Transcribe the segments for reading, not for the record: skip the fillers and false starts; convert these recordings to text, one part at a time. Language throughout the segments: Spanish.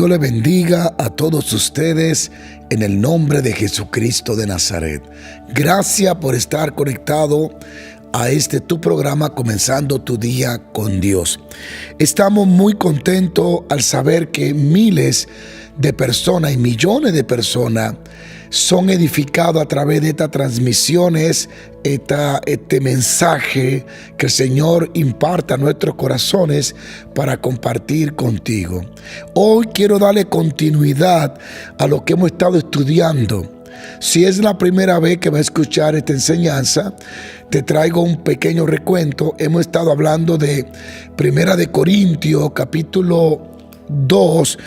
Dios le bendiga a todos ustedes en el nombre de Jesucristo de Nazaret. Gracias por estar conectado a tu programa, Comenzando tu Día con Dios. Estamos muy contentos al saber que miles de personas y millones de personas son edificados a través de estas transmisiones, este mensaje que el Señor imparta a nuestros corazones para compartir contigo. Hoy quiero darle continuidad a lo que hemos estado estudiando. Si es la primera vez que va a escuchar esta enseñanza, te traigo un pequeño recuento. Hemos estado hablando de Primera de Corintios, capítulo 2,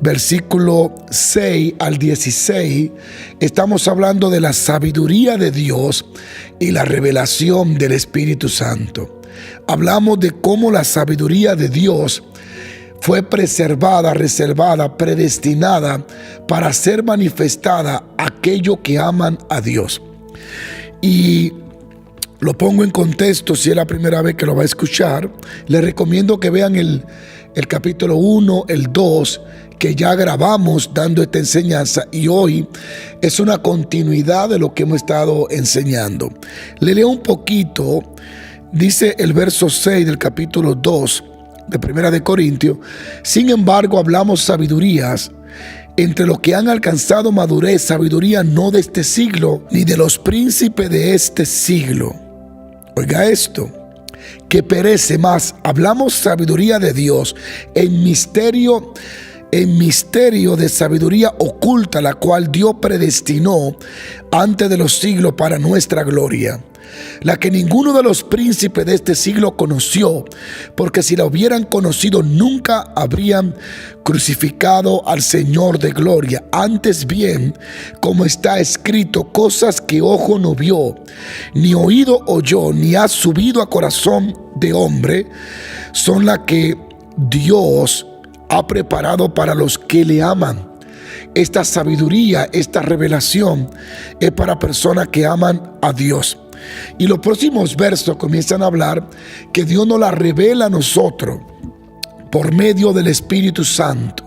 versículo 6 al 16. Estamos hablando de la sabiduría de Dios y la revelación del Espíritu Santo. Hablamos de cómo la sabiduría de Dios fue preservada, reservada, predestinada para ser manifestada a aquellos que aman a Dios. Y lo pongo en contexto si es la primera vez que lo va a escuchar. Les recomiendo que vean el capítulo 1, el 2, que ya grabamos dando esta enseñanza, y hoy es una continuidad de lo que hemos estado enseñando. Le leo un poquito. Dice el verso 6 del capítulo 2 de Primera de Corintios: sin embargo, hablamos sabidurías entre los que han alcanzado madurez, sabiduría no de este siglo, ni de los príncipes de este siglo. Oiga esto, que perece más. Hablamos sabiduría de Dios en misterio de sabiduría oculta, la cual Dios predestinó antes de los siglos para nuestra gloria, la que ninguno de los príncipes de este siglo conoció, porque si la hubieran conocido nunca habrían crucificado al Señor de gloria. Antes bien, como está escrito, cosas que ojo no vio, ni oído oyó, ni ha subido a corazón de hombre, son las que Dios ha preparado para los que le aman. Esta sabiduría, esta revelación es para personas que aman a Dios. Y los próximos versos comienzan a hablar que Dios nos la revela a nosotros por medio del Espíritu Santo.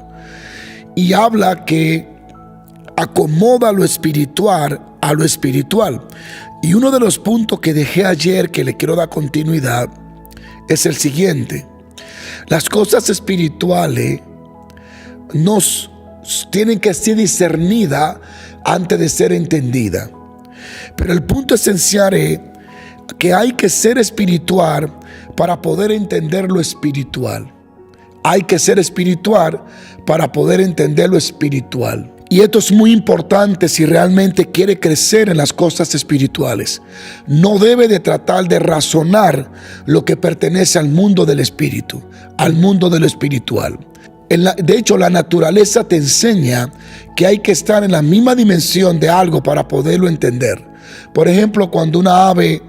Y habla que acomoda lo espiritual a lo espiritual. Y uno de los puntos que dejé ayer, que le quiero dar continuidad, es el siguiente. Las cosas espirituales nos tienen que ser discernidas antes de ser entendidas. Pero el punto esencial es que hay que ser espiritual para poder entender lo espiritual. Hay que ser espiritual para poder entender lo espiritual. Y esto es muy importante si realmente quiere crecer en las cosas espirituales. No debe de tratar de razonar lo que pertenece al mundo del espíritu, al mundo de lo espiritual. De hecho, la naturaleza te enseña que hay que estar en la misma dimensión de algo para poderlo entender. Por ejemplo, cuando una ave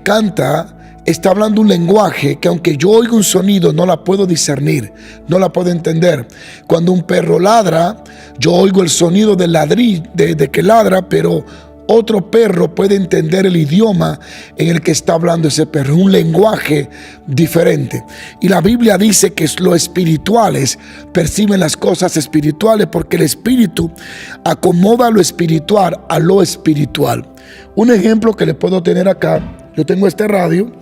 canta, está hablando un lenguaje que aunque yo oigo un sonido no la puedo discernir, no la puedo entender. Cuando un perro ladra, yo oigo el sonido del ladrillo, de que ladra, pero otro perro puede entender el idioma en el que está hablando ese perro, un lenguaje diferente. Y la Biblia dice que los espirituales perciben las cosas espirituales porque el espíritu acomoda lo espiritual a lo espiritual. Un ejemplo que le puedo tener acá: yo tengo este radio.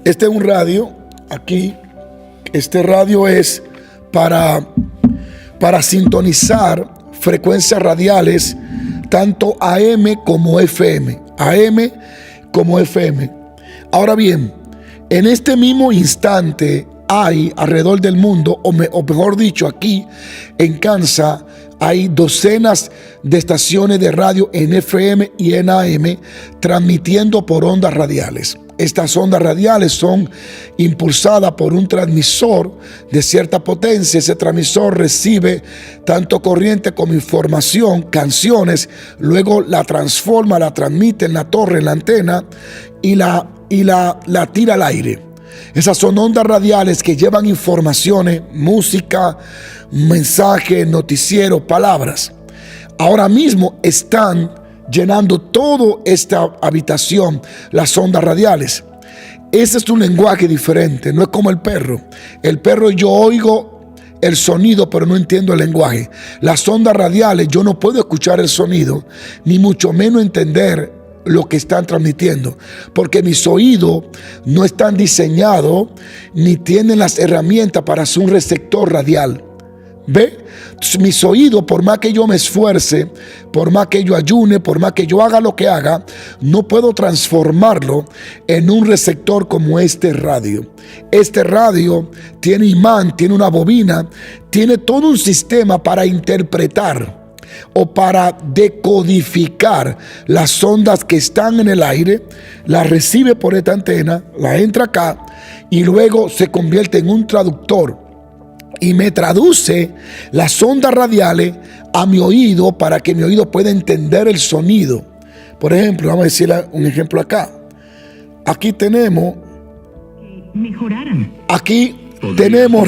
Este es un radio aquí. Este radio es para sintonizar frecuencias radiales, tanto AM como FM. AM como FM. Ahora bien, en este mismo instante hay alrededor del mundo, o mejor dicho, aquí en Kansas, hay docenas de estaciones de radio en FM y en AM transmitiendo por ondas radiales. Estas ondas radiales son impulsadas por un transmisor de cierta potencia. Ese transmisor recibe tanto corriente como información, canciones, luego la transforma, la transmite en la torre, en la antena y la tira al aire. Esas son ondas radiales que llevan informaciones, música, mensajes, noticieros, palabras. Ahora mismo están llenando toda esta habitación las ondas radiales. Ese es un lenguaje diferente, no es como el perro. El perro yo oigo el sonido, pero no entiendo el lenguaje. Las ondas radiales, yo no puedo escuchar el sonido, ni mucho menos entender lo que están transmitiendo, porque mis oídos no están diseñados ni tienen las herramientas para ser un receptor radial. ¿Ve? Mis oídos, por más que yo me esfuerce, por más que yo ayune, por más que yo haga lo que haga, no puedo transformarlo en un receptor como este radio. Este radio tiene imán, tiene una bobina, tiene todo un sistema para interpretar o para decodificar las ondas que están en el aire, las recibe por esta antena, la entra acá y luego se convierte en un traductor y me traduce las ondas radiales a mi oído para que mi oído pueda entender el sonido. Por ejemplo, vamos a decir un ejemplo acá. Aquí tenemos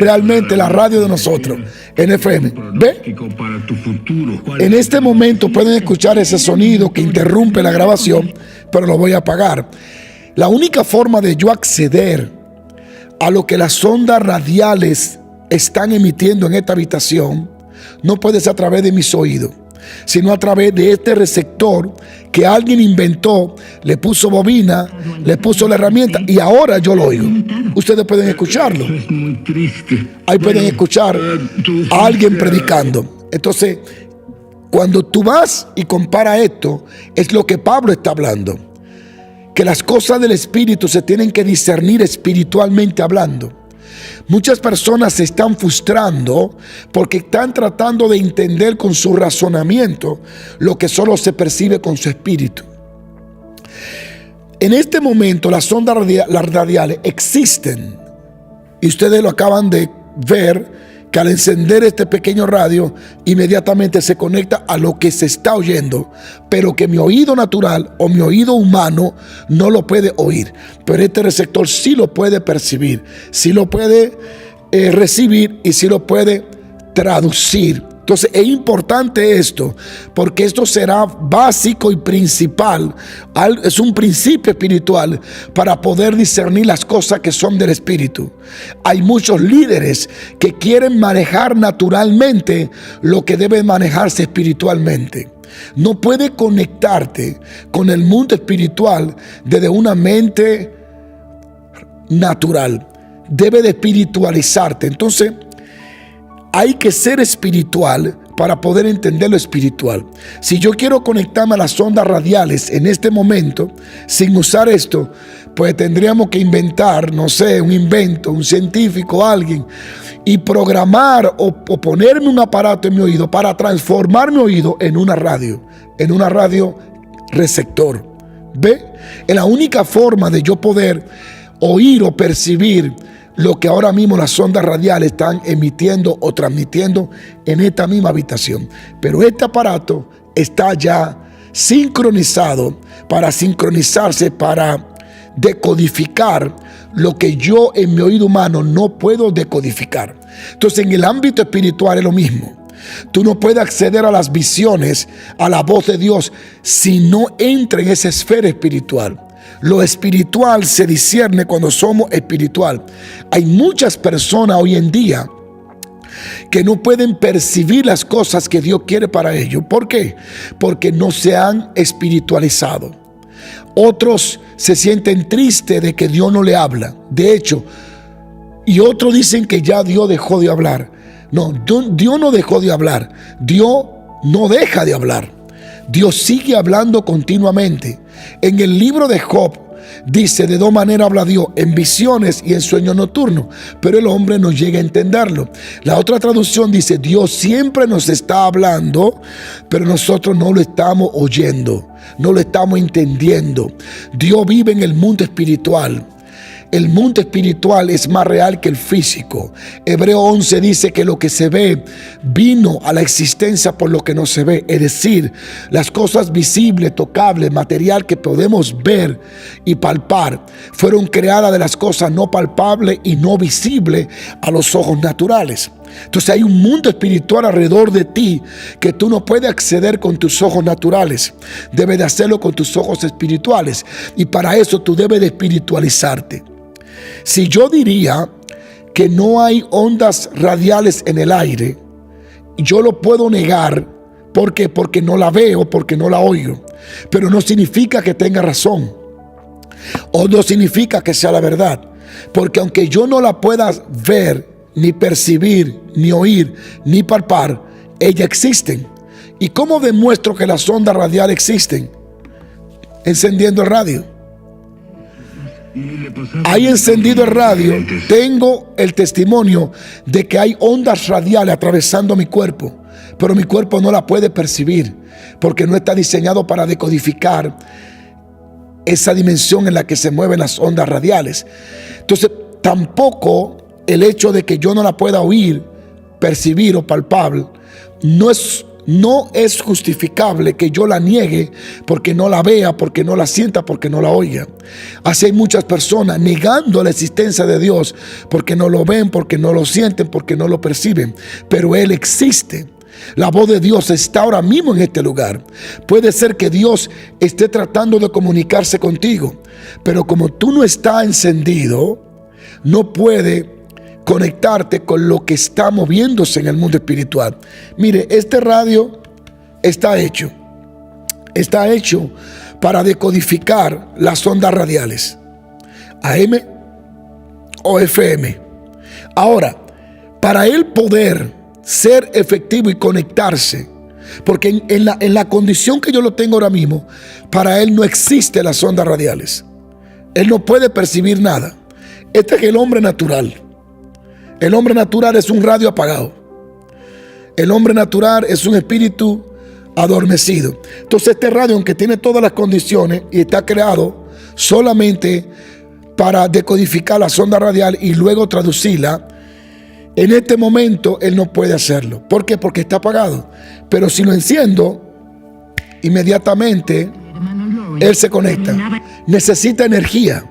realmente la radio de nosotros en FM. ¿Ve? En este momento pueden escuchar ese sonido que interrumpe la grabación, pero lo voy a apagar. La única forma de yo acceder a lo que las ondas radiales están emitiendo en esta habitación no puede ser a través de mis oídos, sino a través de este receptor que alguien inventó, le puso bobina, le puso la herramienta y ahora yo lo oigo. Ustedes pueden escucharlo. Ahí pueden escuchar a alguien predicando. Entonces, cuando tú vas y comparas esto, es lo que Pablo está hablando, que las cosas del Espíritu se tienen que discernir espiritualmente hablando. Muchas personas se están frustrando porque están tratando de entender con su razonamiento lo que solo se percibe con su espíritu. En este momento las ondas radiales existen y ustedes lo acaban de ver, que al encender este pequeño radio inmediatamente se conecta a lo que se está oyendo, pero que mi oído natural o mi oído humano no lo puede oír, pero este receptor sí lo puede percibir, sí lo puede recibir y sí lo puede traducir. Entonces es importante esto, porque esto será básico y principal, es un principio espiritual para poder discernir las cosas que son del Espíritu. Hay muchos líderes que quieren manejar naturalmente lo que debe manejarse espiritualmente. No puedes conectarte con el mundo espiritual desde una mente natural. Debe de espiritualizarte. Entonces hay que ser espiritual para poder entender lo espiritual. Si yo quiero conectarme a las ondas radiales en este momento, sin usar esto, pues tendríamos que inventar, no sé, un invento, un científico, alguien, y programar o ponerme un aparato en mi oído para transformar mi oído en una radio receptor. ¿Ve? Es la única forma de yo poder oír o percibir lo que ahora mismo las ondas radiales están emitiendo o transmitiendo en esta misma habitación. Pero este aparato está ya sincronizado para sincronizarse, para decodificar lo que yo en mi oído humano no puedo decodificar. Entonces en el ámbito espiritual es lo mismo. Tú no puedes acceder a las visiones, a la voz de Dios, si no entra en esa esfera espiritual. Lo espiritual se discierne cuando somos espiritual. Hay muchas personas hoy en día que no pueden percibir las cosas que Dios quiere para ellos. ¿Por qué? Porque no se han espiritualizado. Otros se sienten tristes de que Dios no le habla. De hecho, y otros dicen que ya Dios dejó de hablar. No, Dios no dejó de hablar. Dios no deja de hablar. Dios sigue hablando continuamente. En el libro de Job dice, de dos maneras habla Dios, en visiones y en sueños nocturnos, pero el hombre no llega a entenderlo. La otra traducción dice, Dios siempre nos está hablando, pero nosotros no lo estamos oyendo, no lo estamos entendiendo. Dios vive en el mundo espiritual. El mundo espiritual es más real que el físico. Hebreo 11 dice que lo que se ve vino a la existencia por lo que no se ve. Es decir, las cosas visibles, tocables, material que podemos ver y palpar, fueron creadas de las cosas no palpables y no visibles a los ojos naturales. Entonces hay un mundo espiritual alrededor de ti que tú no puedes acceder con tus ojos naturales. Debes de hacerlo con tus ojos espirituales. Y para eso tú debes de espiritualizarte. Si yo diría que no hay ondas radiales en el aire, yo lo puedo negar. ¿Por qué? Porque no la veo, porque no la oigo. Pero no significa que tenga razón, o no significa que sea la verdad. Porque aunque yo no la pueda ver, ni percibir, ni oír, ni palpar, ellas existen. ¿Y cómo demuestro que las ondas radiales existen? Encendiendo el radio. Hay encendido el radio, tengo el testimonio de que hay ondas radiales atravesando mi cuerpo, pero mi cuerpo no la puede percibir porque no está diseñado para decodificar esa dimensión en la que se mueven las ondas radiales. Entonces, tampoco el hecho de que yo no la pueda oír, percibir o palpable, no es justificable que yo la niegue porque no la vea, porque no la sienta, porque no la oiga. Así hay muchas personas negando la existencia de Dios porque no lo ven, porque no lo sienten, porque no lo perciben. Pero Él existe. La voz de Dios está ahora mismo en este lugar. Puede ser que Dios esté tratando de comunicarse contigo, pero como tú no estás encendido, no puede conectarte con lo que está moviéndose en el mundo espiritual. Mire, este radio está hecho para decodificar las ondas radiales, AM o FM. Ahora, para él poder ser efectivo y conectarse, porque en la condición que yo lo tengo ahora mismo, para él no existen las ondas radiales. Él no puede percibir nada. Este es el hombre natural. El hombre natural es un radio apagado. El hombre natural es un espíritu adormecido. Entonces este radio, aunque tiene todas las condiciones y está creado solamente para decodificar la sonda radial y luego traducirla, en este momento él no puede hacerlo. ¿Por qué? Porque está apagado. Pero si lo enciendo, inmediatamente él se conecta. Necesita energía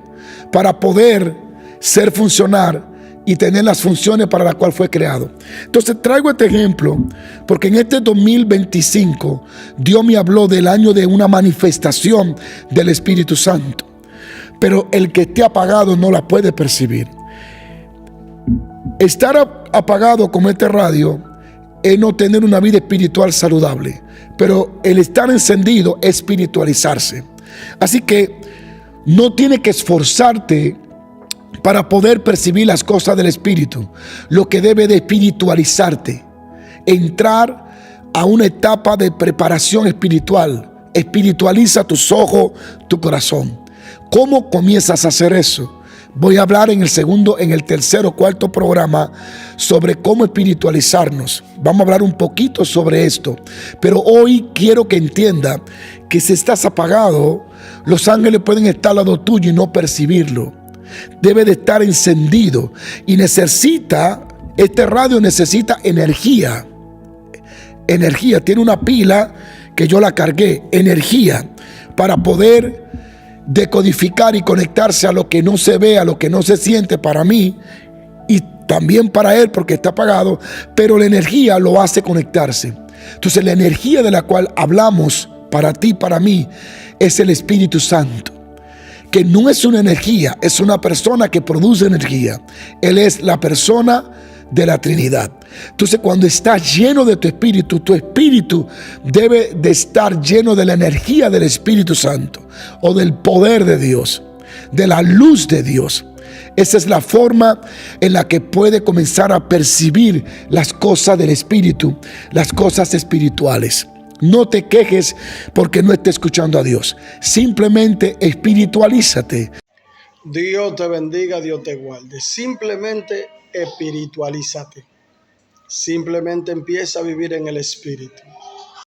para poder ser funcionar y tener las funciones para las cuales fue creado. Entonces traigo este ejemplo porque en este 2025 Dios me habló del año de una manifestación del Espíritu Santo, pero el que esté apagado no la puede percibir. Estar apagado como este radio es no tener una vida espiritual saludable, pero el estar encendido es espiritualizarse. Así que no tienes que esforzarte para poder percibir las cosas del Espíritu. Lo que debe de espiritualizarte, entrar a una etapa de preparación espiritual. Espiritualiza tus ojos, tu corazón. ¿Cómo comienzas a hacer eso? Voy a hablar en el tercer o cuarto programa sobre cómo espiritualizarnos. Vamos a hablar un poquito sobre esto. Pero hoy quiero que entienda que si estás apagado, los ángeles pueden estar al lado tuyo y no percibirlo. Debe de estar encendido y este radio necesita energía. Energía, tiene una pila que yo la cargué, energía, para poder decodificar y conectarse a lo que no se ve, a lo que no se siente para mí y también para él porque está apagado, pero la energía lo hace conectarse. Entonces la energía de la cual hablamos para ti, para mí, es el Espíritu Santo, que no es una energía, es una persona que produce energía. Él es la persona de la Trinidad. Entonces cuando estás lleno de tu espíritu debe de estar lleno de la energía del Espíritu Santo o del poder de Dios, de la luz de Dios. Esa es la forma en la que puede comenzar a percibir las cosas del Espíritu, las cosas espirituales. No te quejes porque no estés escuchando a Dios. Simplemente espiritualízate. Dios te bendiga, Dios te guarde. Simplemente espiritualízate. Simplemente empieza a vivir en el Espíritu.